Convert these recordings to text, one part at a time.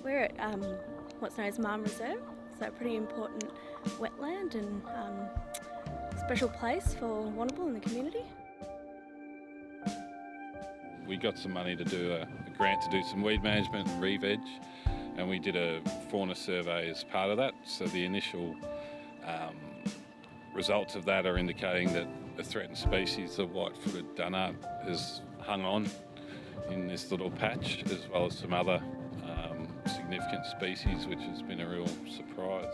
We're at what's known as Maam Reserve, so a pretty important wetland and special place for Warrnambool and the community. We got some money to do a grant to do some weed management and re-veg, and we did a fauna survey as part of that. So the initial results of that are indicating that a threatened species, the white-footed dunnart, has hung on in this little patch, as well as some other significant species, which has been a real surprise.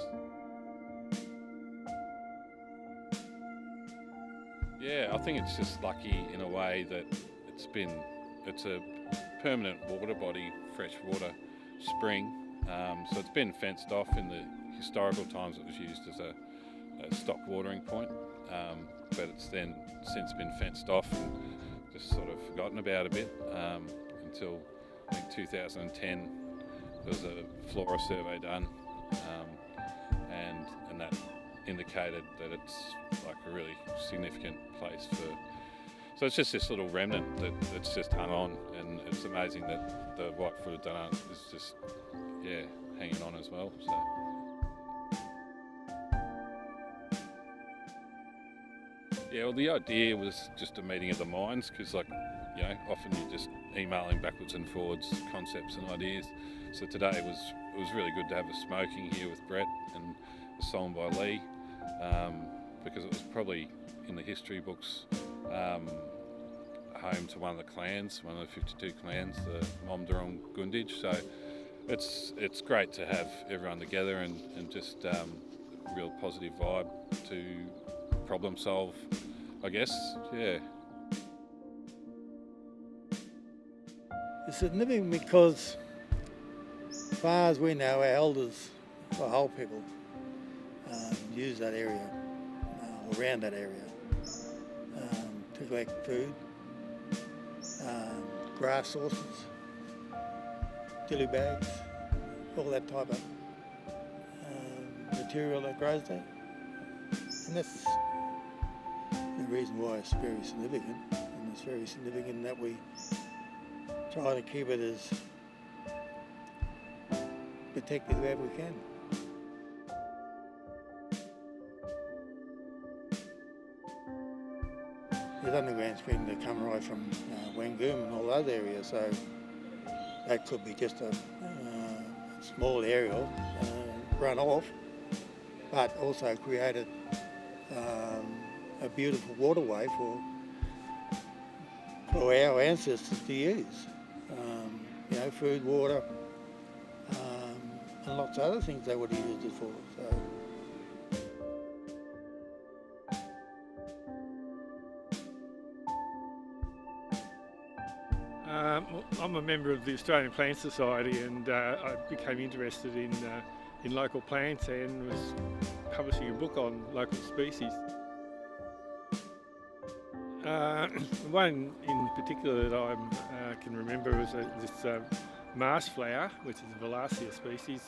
Yeah, I think it's just lucky in a way that it's a permanent water body, freshwater spring. So it's been fenced off. In the historical times it was used as a stock watering point, but it's then since been fenced off and just sort of forgotten about a bit until I think 2010 there was a flora survey done, and that indicated that it's like a really significant place for. So it's just this little remnant that's just hung on, and it's amazing that the white-footed dunnart is just hanging on as well. So. Yeah, well, the idea was just a meeting of the minds, because often you're just emailing backwards and forwards concepts and ideas. So today it was really good to have a smoking here with Brett and a song by Lee, because it was probably in the history books home to one of the clans, one of the 52 clans, the Maam Reserve. So it's great to have everyone together and just a real positive vibe to problem solve, I guess. Yeah. It's significant because, as far as we know, our elders, or whole people, use that area, around that area, to collect food, grass sources, dilly bags, all that type of material that grows there. And that's the reason why it's very significant, and it's very significant that we try to keep it as protected wherever we can. There's underground springs that come right from Warrnambool and all those areas, so that could be just a small aerial run off, but also created a beautiful waterway for our ancestors to use. Food, water, and lots of other things they would have used it for. I'm a member of the Australian Plant Society, and I became interested in local plants and was publishing a book on local species. One in particular that I can remember was this marsh flower, which is a Volacia species.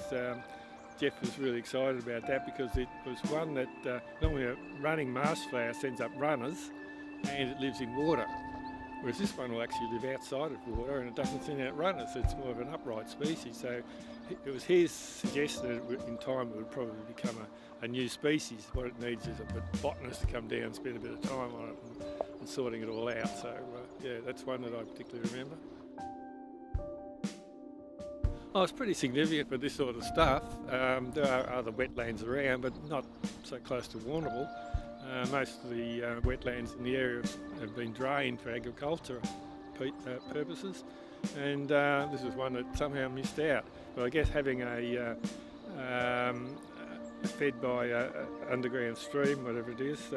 Jeff was really excited about that because it was one that normally a running marsh flower sends up runners and it lives in water, whereas this one will actually live outside of water and it doesn't send out runners. It's more of an upright species. So it was his suggestion that in time it would probably become a new species. What it needs is a botanist to come down and spend a bit of time on it and sorting it all out. So that's one that I particularly remember. Oh, it's pretty significant for this sort of stuff. There are other wetlands around, but not so close to Warrnambool. Most of the wetlands in the area have been drained for agriculture purposes, and this is one that somehow missed out. But I guess having fed by an underground stream, whatever it is,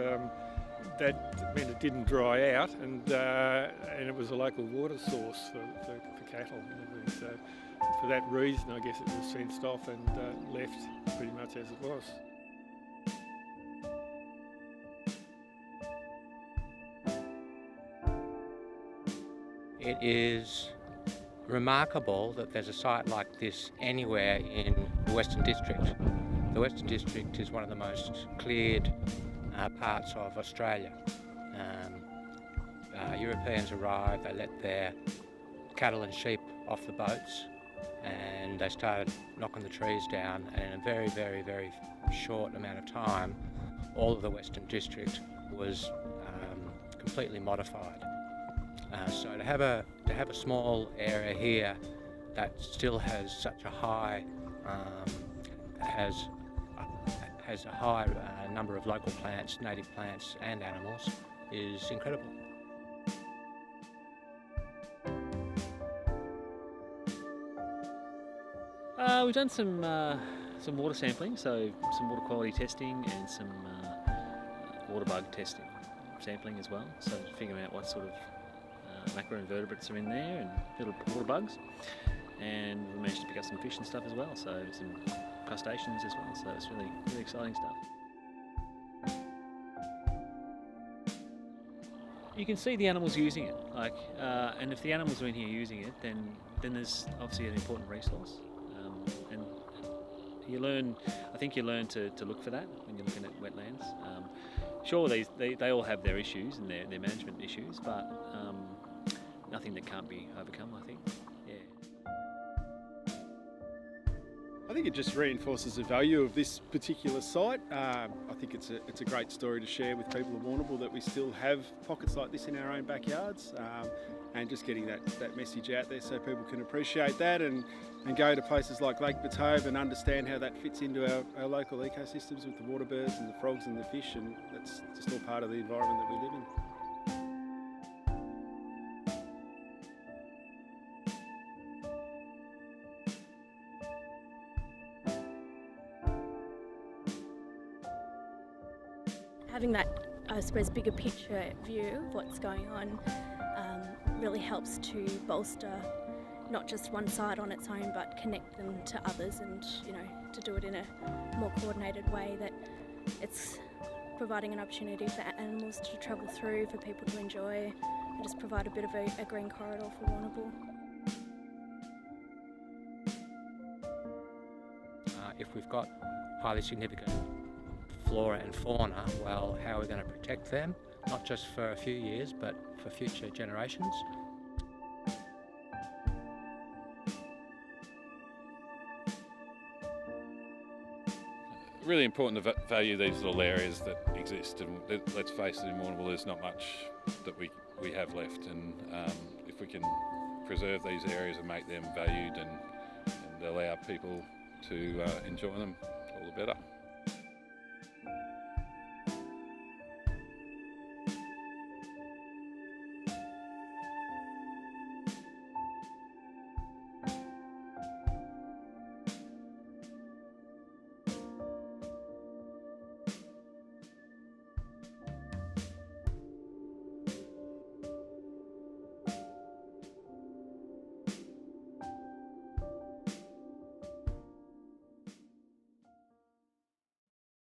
that meant it didn't dry out, and it was a local water source for cattle and everything. So for that reason, I guess it was fenced off and left pretty much as it was. It is remarkable that there's a site like this anywhere in the Western District. The Western District is one of the most cleared parts of Australia. Europeans arrive, they let their cattle and sheep off the boats, and they started knocking the trees down, and in a very, very, very short amount of time, all of the Western District was completely modified. So to have a small area here that still has such a high has a high number of local plants, native plants and animals is incredible. We've done some water sampling, so some water quality testing and some water bug testing, sampling as well, so figuring out what sort of macroinvertebrates are in there and little water bugs. And we managed to pick up some fish and stuff as well, so some crustaceans as well, so it's really, really exciting stuff. You can see the animals using it, and if the animals are in here using it, then there's obviously an important resource. And you learn, I think you learn to look for that when you're looking at wetlands. Sure, they all have their issues and their management issues, but nothing that can't be overcome, I think. I think it just reinforces the value of this particular site. I think it's a great story to share with people of Warrnambool that we still have pockets like this in our own backyards, and just getting that message out there so people can appreciate that and go to places like Lake Batove and understand how that fits into our local ecosystems with the water birds and the frogs and the fish, and that's just all part of the environment that we live in. Having that, I suppose, bigger picture view of what's going on really helps to bolster not just one side on its own, but connect them to others, and to do it in a more coordinated way, that it's providing an opportunity for animals to travel through, for people to enjoy, and just provide a bit of a green corridor for Warrnambool. If we've got highly significant flora and fauna, well, how are we going to protect them? Not just for a few years, but for future generations. Really important to value these little areas that exist, and let's face it, in Warrnambool there's not much that we have left, and if we can preserve these areas and make them valued and allow people to enjoy them, all the better.